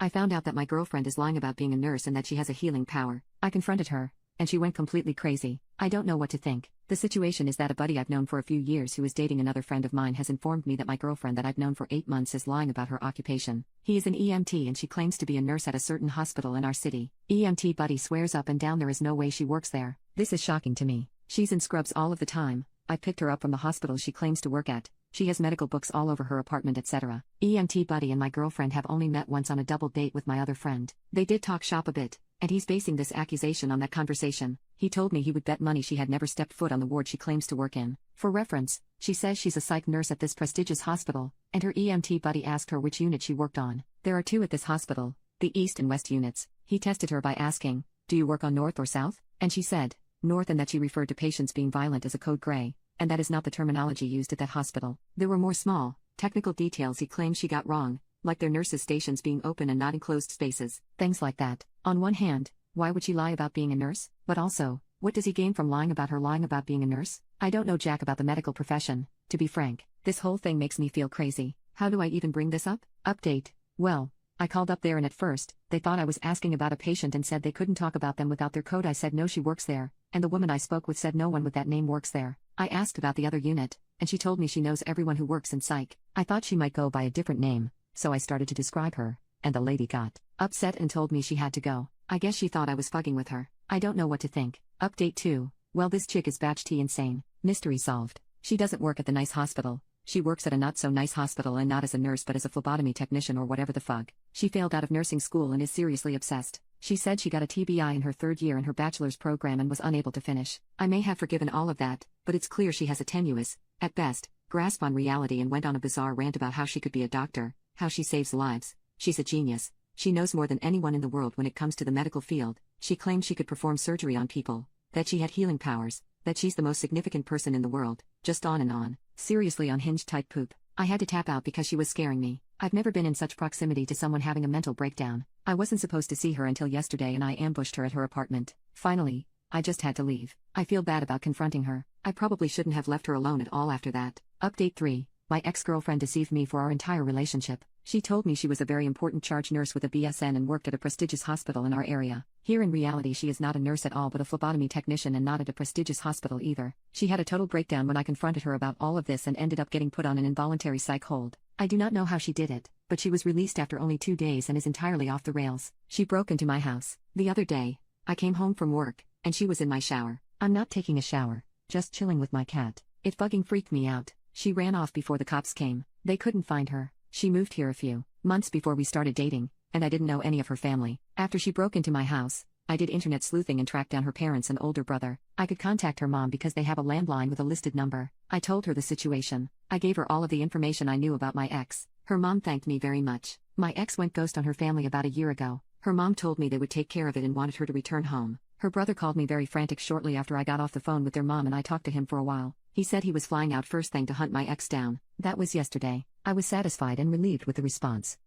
I found out that my girlfriend is lying about being a nurse and that she has a healing power. I confronted her, and she went completely crazy. I don't know what to think. The situation is that a buddy I've known for a few years who is dating another friend of mine has informed me that my girlfriend that I've known for 8 months is lying about her occupation. He is an EMT and she claims to be a nurse at a certain hospital in our city. EMT buddy swears up and down there is no way she works there. This is shocking to me. She's in scrubs all of the time. I picked her up from the hospital she claims to work at. She has medical books all over her apartment, etc. EMT buddy and my girlfriend have only met once on a double date with my other friend. They did talk shop a bit, and he's basing this accusation on that conversation. He told me he would bet money she had never stepped foot on the ward she claims to work in. For reference, she says she's a psych nurse at this prestigious hospital, and her EMT buddy asked her which unit she worked on. There are 2 at this hospital, the East and West units. He tested her by asking, "Do you work on North or South?" And she said, "North," and that she referred to patients being violent as a code gray, and that is not the terminology used at that hospital. There were more small, technical details he claims she got wrong, like their nurses' stations being open and not enclosed spaces, things like that. On one hand, why would she lie about being a nurse? But also, what does he gain from lying about her lying about being a nurse? I don't know jack about the medical profession, to be frank. This whole thing makes me feel crazy. How do I even bring this up? Update. Well, I called up there and at first, they thought I was asking about a patient and said they couldn't talk about them without their code. I said no, she works there, and the woman I spoke with said no one with that name works there. I asked about the other unit, and she told me she knows everyone who works in psych. I thought she might go by a different name, so I started to describe her, and the lady got upset and told me she had to go. I guess she thought I was fucking with her. I don't know what to think. Update 2. Well, this chick is batch T insane. Mystery solved. She doesn't work at the nice hospital. She works at a not so nice hospital and not as a nurse but as a phlebotomy technician or whatever the fuck. She failed out of nursing school and is seriously obsessed. She said she got a TBI in her 3rd year in her bachelor's program and was unable to finish. I may have forgiven all of that, but it's clear she has a tenuous, at best, grasp on reality and went on a bizarre rant about how she could be a doctor, how she saves lives. She's a genius. She knows more than anyone in the world when it comes to the medical field. She claimed she could perform surgery on people, that she had healing powers, that she's the most significant person in the world, just on and on. Seriously unhinged type poop. I had to tap out because she was scaring me. I've never been in such proximity to someone having a mental breakdown. I wasn't supposed to see her until yesterday and I ambushed her at her apartment. Finally, I just had to leave. I feel bad about confronting her. I probably shouldn't have left her alone at all after that. Update 3. My ex-girlfriend deceived me for our entire relationship. She told me she was a very important charge nurse with a BSN and worked at a prestigious hospital in our area. Here in reality she is not a nurse at all but a phlebotomy technician and not at a prestigious hospital either. She had a total breakdown when I confronted her about all of this and ended up getting put on an involuntary psych hold. I do not know how she did it, but she was released after only 2 days and is entirely off the rails. She broke into my house. The other day, I came home from work, and she was in my shower. I'm not taking a shower, just chilling with my cat. It fucking freaked me out. She ran off before the cops came. They couldn't find her. She moved here a few months before we started dating, and I didn't know any of her family. After she broke into my house, I did internet sleuthing and tracked down her parents and older brother. I could contact her mom because they have a landline with a listed number. I told her the situation. I gave her all of the information I knew about my ex. Her mom thanked me very much. My ex went ghost on her family about a year ago. Her mom told me they would take care of it and wanted her to return home. Her brother called me very frantic shortly after I got off the phone with their mom and I talked to him for a while. He said he was flying out first thing to hunt my ex down. That was yesterday. I was satisfied and relieved with the response.